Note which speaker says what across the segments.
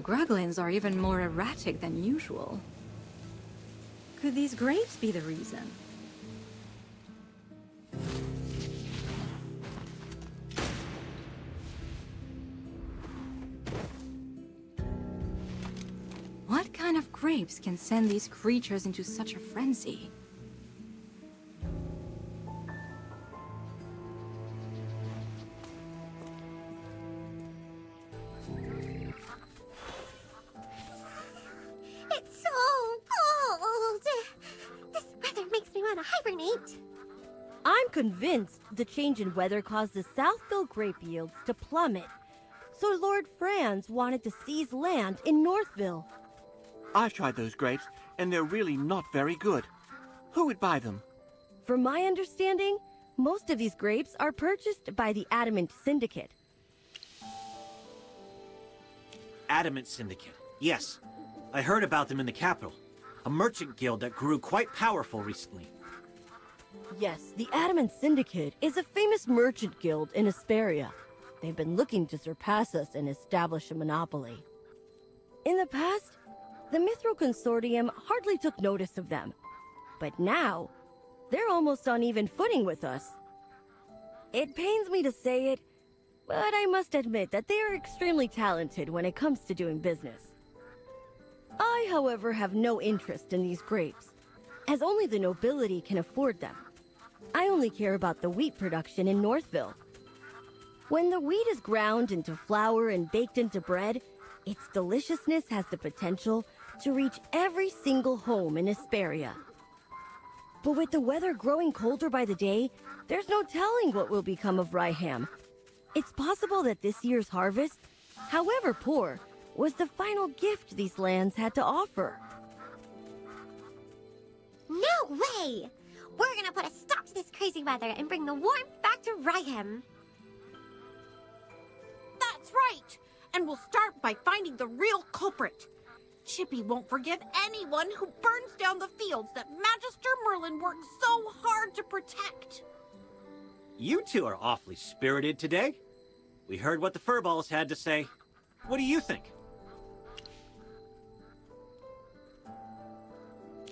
Speaker 1: The Gruglins are even more erratic than usual. Could these grapes be the reason? What kind of grapes can send these creatures into such a frenzy?
Speaker 2: It's so cold! This weather makes me want to hibernate.
Speaker 3: I'm convinced the change in weather caused the Southville grape yields to plummet. So Lord Franz wanted to seize land in Northville.
Speaker 4: I've tried those grapes, and they're really not very good. Who would buy them?
Speaker 3: From my understanding, most of these grapes are purchased by the Adamant Syndicate.
Speaker 5: Adamant Syndicate. Yes. I heard about them in the capital. A merchant guild that grew quite powerful recently.
Speaker 3: Yes, the Adamant Syndicate is a famous merchant guild in Asperia. They've been looking to surpass us and establish a monopoly. In the past, the Mithril Consortium hardly took notice of them. But now, they're almost on even footing with us. It pains me to say it, but I must admit that they are extremely talented when it comes to doing business. I, however, have no interest in these grapes, as only the nobility can afford them. I only care about the wheat production in Northville. When the wheat is ground into flour and baked into bread, its deliciousness has the potential to reach every single home in Asperia. But with the weather growing colder by the day, there's no telling what will become of Ryham. It's possible that this year's harvest, however poor, was the final gift these lands had to offer.
Speaker 2: No way! We're gonna put a stop to this crazy weather and bring the warmth back to Ryham.
Speaker 6: That's right! And we'll start by finding the real culprit. Chippy won't forgive anyone who burns down the fields that Magister Merlin worked so hard to protect.
Speaker 5: You two are awfully spirited today. We heard what the Furballs had to say. What do you think?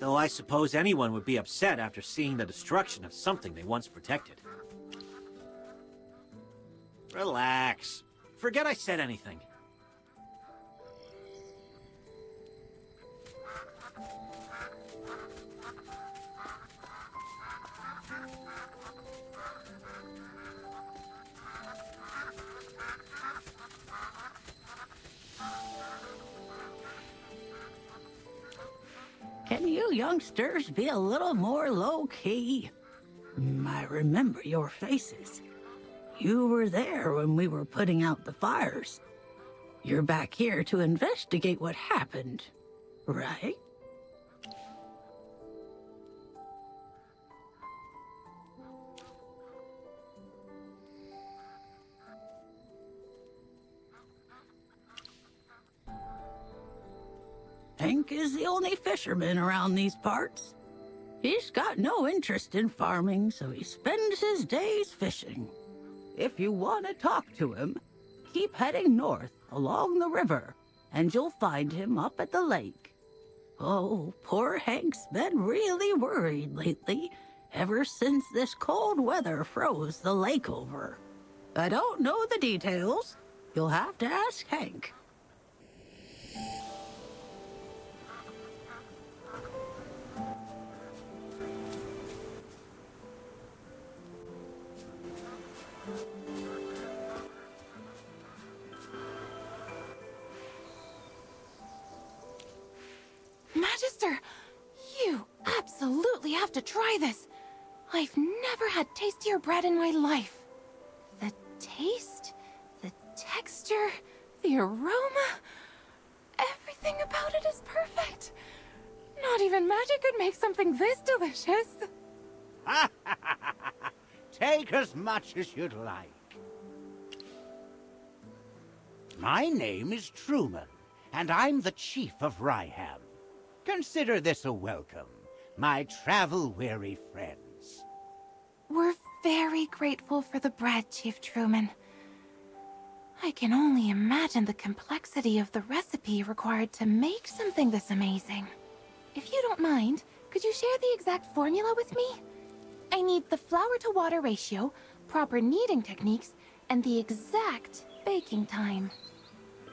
Speaker 5: Though I suppose anyone would be upset after seeing the destruction of something they once protected. Relax. Forget I said anything.
Speaker 7: Can you youngsters be a little more low-key? I remember your faces. You were there when we were putting out the fires. You're back here to investigate what happened, right? Hank is the only fisherman around these parts. He's got no interest in farming, so he spends his days fishing. If you want to talk to him, keep heading north along the river, and you'll find him up at the lake. Oh, poor Hank's been really worried lately, ever since this cold weather froze the lake over. I don't know the details. You'll have to ask Hank.
Speaker 6: Magister, you absolutely have to try this. I've never had tastier bread in my life. The taste, the texture, the aroma, everything about it is perfect. Not even magic could make something this delicious.
Speaker 8: Take as much as you'd like. My name is Truman, and I'm the chief of Ryham. Consider this a welcome, my travel-weary friends.
Speaker 6: We're very grateful for the bread, Chief Truman. I can only imagine the complexity of the recipe required to make something this amazing. If you don't mind, could you share the exact formula with me? I need the flour-to-water ratio, proper kneading techniques, and the exact baking time.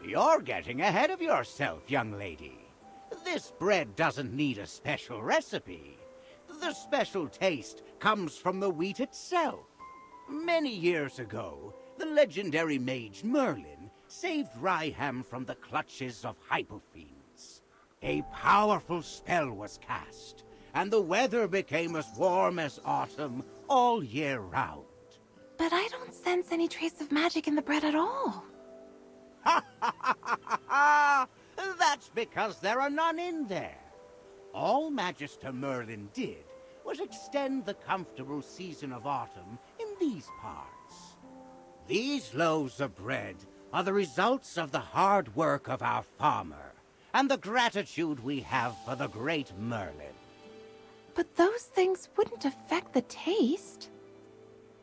Speaker 8: You're getting ahead of yourself, young lady. This bread doesn't need a special recipe. The special taste comes from the wheat itself. Many years ago, the legendary mage Merlin saved Ryham from the clutches of hypofiends. A powerful spell was cast, and the weather became as warm as autumn all year round.
Speaker 6: But I don't sense any trace of magic in the bread at all.
Speaker 8: Ha ha ha ha ha ha! That's because there are none in there. All Magister Merlin did was extend the comfortable season of autumn in these parts. These loaves of bread are the results of the hard work of our farmer, and the gratitude we have for the great Merlin.
Speaker 6: But those things wouldn't affect the taste.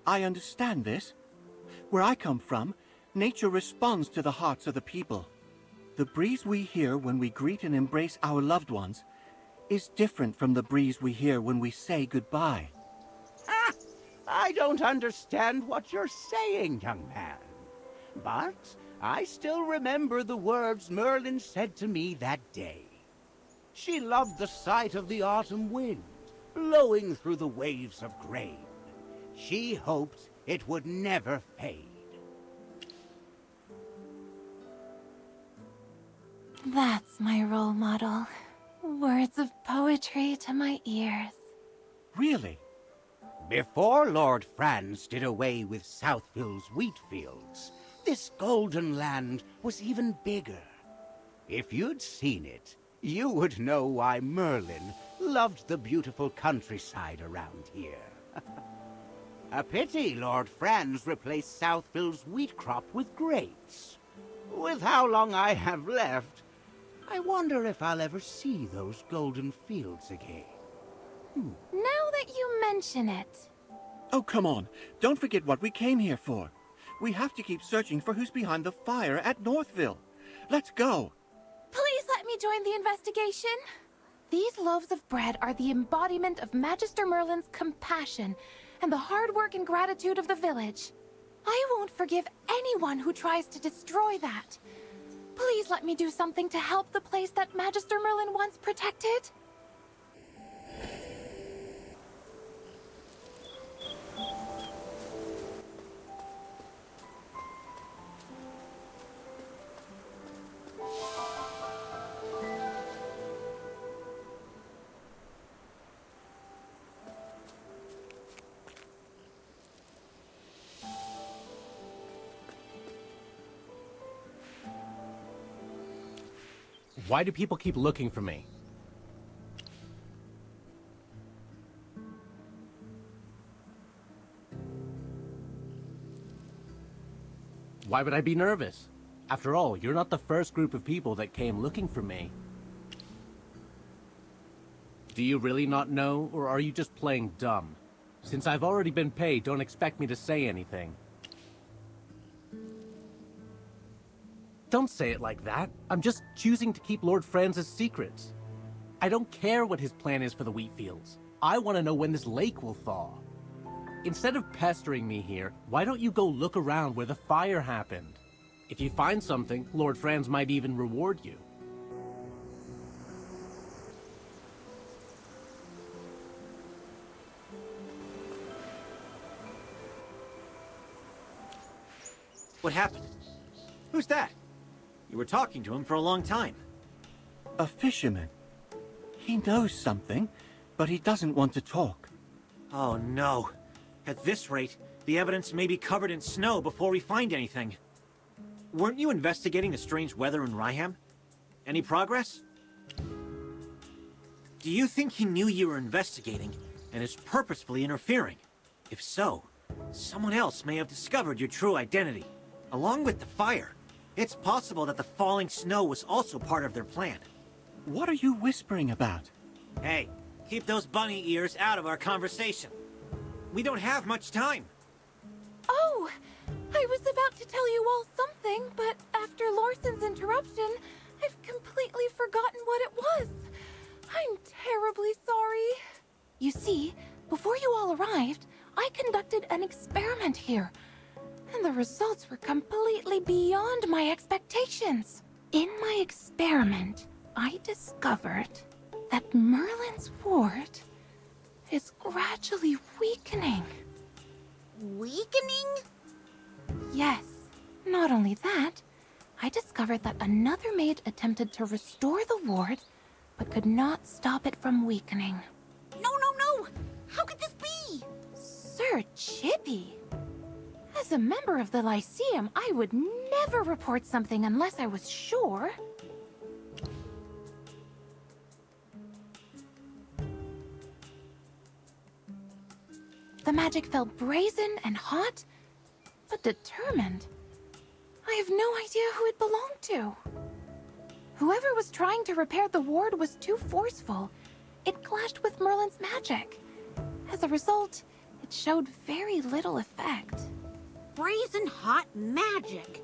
Speaker 4: I understand this. Where I come from, nature responds to the hearts of the people. The breeze we hear when we greet and embrace our loved ones is different from the breeze we hear when we say goodbye.
Speaker 8: Ah! I don't understand what you're saying, young man. But I still remember the words Merlin said to me that day. She loved the sight of the autumn wind blowing through the waves of grain. She hoped it would never fade.
Speaker 6: That's my role model. Words of poetry to my ears.
Speaker 4: Really?
Speaker 8: Before Lord Franz did away with Southville's wheat fields, this golden land was even bigger. If you'd seen it, you would know why Merlin loved the beautiful countryside around here. A pity Lord Franz replaced Southville's wheat crop with grapes. With how long I have left, I wonder if I'll ever see those golden fields again.
Speaker 6: Now that you mention it.
Speaker 4: Oh, come on. Don't forget what we came here for. We have to keep searching for who's behind the fire at Northville. Let's go.
Speaker 6: Please let me join the investigation. These loaves of bread are the embodiment of Magister Merlin's compassion and the hard work and gratitude of the village. I won't forgive anyone who tries to destroy that. Please let me do something to help the place that Magister Merlin once protected.
Speaker 9: Why do people keep looking for me? Why would I be nervous? After all, you're not the first group of people that came looking for me. Do you really not know, or are you just playing dumb? Since I've already been paid, don't expect me to say anything. Don't say it like that. I'm just choosing to keep Lord Franz's secrets. I don't care what his plan is for the wheat fields. I want to know when this lake will thaw. Instead of pestering me here, why don't you go look around where the fire happened? If you find something, Lord Franz might even reward you.
Speaker 5: What happened? Who's that? You were talking to him for a long time.
Speaker 4: A fisherman. He knows something, but he doesn't want to talk.
Speaker 5: Oh no. At this rate, the evidence may be covered in snow before we find anything. Weren't you investigating the strange weather in Ryham? Any progress? Do you think he knew you were investigating and is purposefully interfering? If so, someone else may have discovered your true identity, along with the fire. It's possible that the falling snow was also part of their plan.
Speaker 4: What are you whispering about?
Speaker 5: Hey, keep those bunny ears out of our conversation. We don't have much time.
Speaker 6: Oh, I I was about to tell you all something, but after Larson's interruption, I've completely forgotten what it was. I'm terribly sorry. You see, before you all arrived, I conducted an experiment here, and the results were completely beyond my expectations. In my experiment, I discovered that Merlin's ward is gradually weakening.
Speaker 2: Weakening?
Speaker 6: Yes. Not only that, I discovered that another maid attempted to restore the ward, but could not stop it from weakening.
Speaker 2: No! How could this be?
Speaker 6: Sir Chippy! As a member of the Lyceum, I would never report something unless I was sure. The magic felt brazen and hot, but determined. I have no idea who it belonged to. Whoever was trying to repair the ward was too forceful. It clashed with Merlin's magic. As a result, it showed very little effect.
Speaker 2: Brazen hot magic.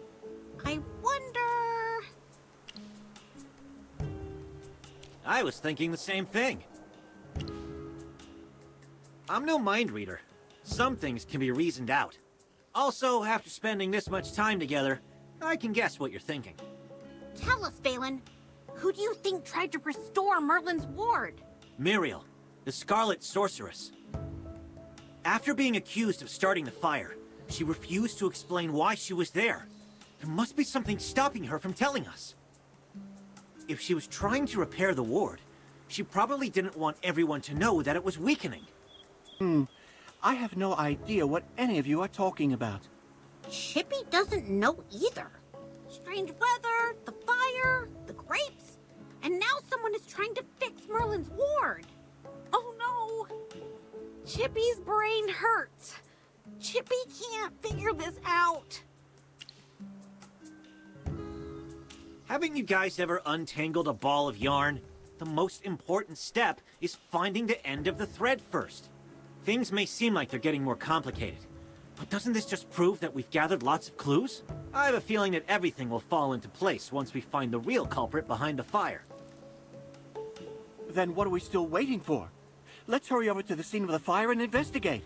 Speaker 2: I wonder...
Speaker 5: I was thinking the same thing. I'm no mind reader. Some things can be reasoned out. Also, after spending this much time together, I can guess what you're thinking.
Speaker 2: Tell us, Balin. Who do you think tried to restore Merlin's ward?
Speaker 5: Muriel, the Scarlet Sorceress. After being accused of starting the fire, she refused to explain why she was there. There must be something stopping her from telling us. If she was trying to repair the ward, she probably didn't want everyone to know that it was weakening.
Speaker 4: I have no idea what any of you are talking about.
Speaker 2: Chippy doesn't know either. Strange weather, the fire, the grapes, and now someone is trying to fix Merlin's ward. Oh no! Chippy's brain hurts. Chippy can't figure this out.
Speaker 5: Haven't you guys ever untangled a ball of yarn? The most important step is finding the end of the thread first. Things may seem like they're getting more complicated, but doesn't this just prove that we've gathered lots of clues? I have a feeling that everything will fall into place once we find the real culprit behind the fire.
Speaker 4: Then what are we still waiting for? Let's hurry over to the scene of the fire and investigate.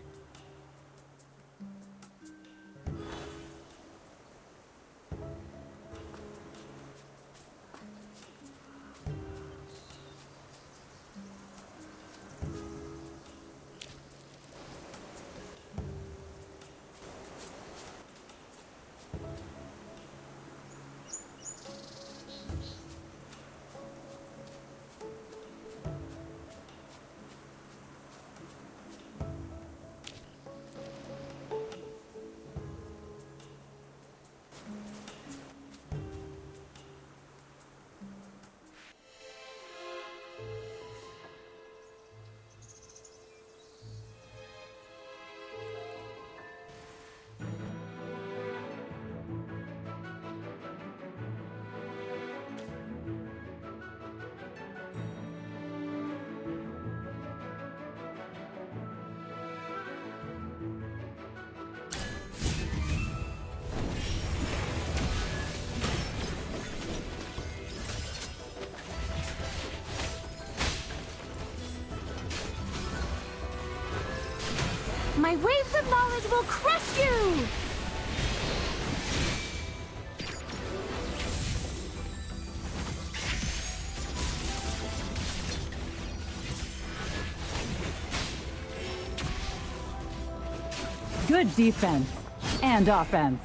Speaker 6: My waves of knowledge will crush you!
Speaker 10: Good defense and offense.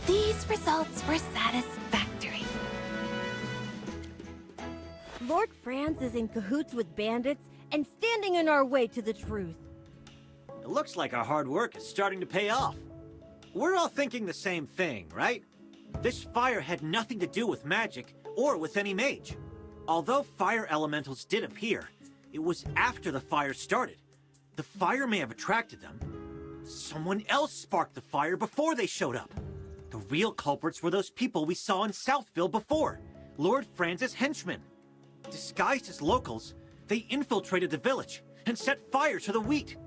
Speaker 6: These results were satisfactory.
Speaker 3: Lord Franz is in cahoots with bandits and standing in our way to the truth.
Speaker 5: It looks like our hard work is starting to pay off. we're all thinking the same thing, right? This fire had nothing to do with magic or with any mage. Although fire elementals did appear, it was after the fire started. The fire may have attracted them. Someone else sparked the fire before they showed up. The real culprits were those people we saw in Southville before, Lord Franz's henchmen. Disguised as locals, they infiltrated the village and set fire to the wheat.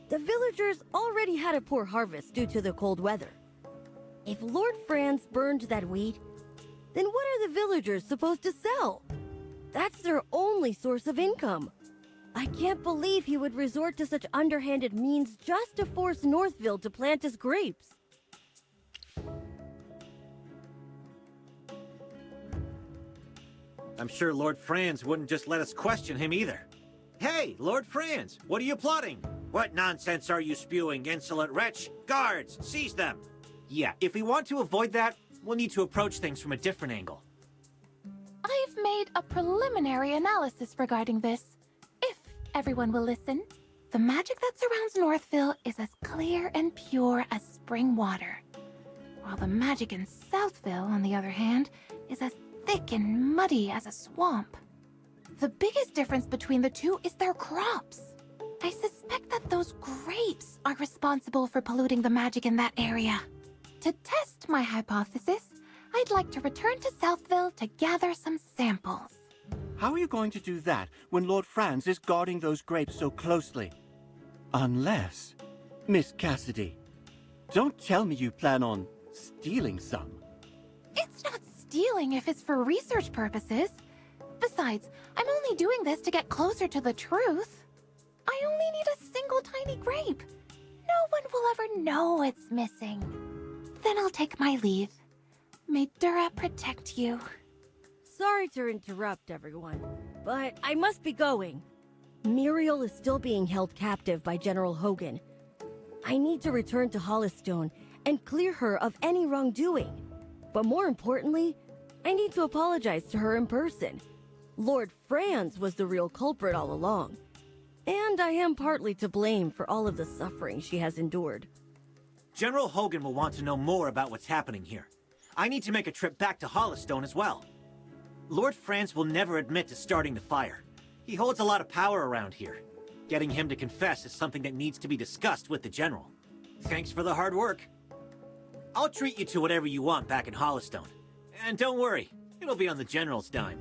Speaker 3: The villagers already had a poor harvest due to the cold weather. If Lord Franz burned that wheat, then what are the villagers supposed to sell? That's their only source of income. I can't believe he would resort to such underhanded means just to force Northville to plant his grapes.
Speaker 5: I'm sure Lord Franz wouldn't just let us question him either. Hey, Lord Franz, what are you plotting? What nonsense are you spewing, insolent wretch? Guards, seize them! Yeah, if we want to avoid that, we'll need to approach things from a different angle.
Speaker 6: I've made a preliminary analysis regarding this. If everyone will listen, the magic that surrounds Northville is as clear and pure as spring water, while the magic in Southville, on the other hand, is as thick and muddy as a swamp. The biggest difference between the two is their crops. I suspect that those grapes are responsible for polluting the magic in that area. To test my hypothesis, I'd like to return to Southville to gather some samples.
Speaker 4: How are you going to do that when Lord Franz is guarding those grapes so closely? Unless... Miss Cassidy, don't tell me you plan on stealing some.
Speaker 6: It's not stealing if it's for research purposes. Besides, I'm only doing this to get closer to the truth. I only need a single tiny grape. No one will ever know it's missing. Then I'll take my leave. May Dura protect you.
Speaker 3: Sorry to interrupt, everyone, but I must be going. Muriel is still being held captive by General Hogan. I need to return to Hollistone and clear her of any wrongdoing. But more importantly, I need to apologize to her in person. Lord Franz was the real culprit all along. And I am partly to blame for all of the suffering she has endured.
Speaker 5: General Hogan will want to know more about what's happening here. I need to make a trip back to Hollistone as well. Lord Franz will never admit to starting the fire. He holds a lot of power around here. Getting him to confess is something that needs to be discussed with the General. Thanks for the hard work. I'll treat you to whatever you want back in Hollistone. And don't worry, it'll be on the General's dime.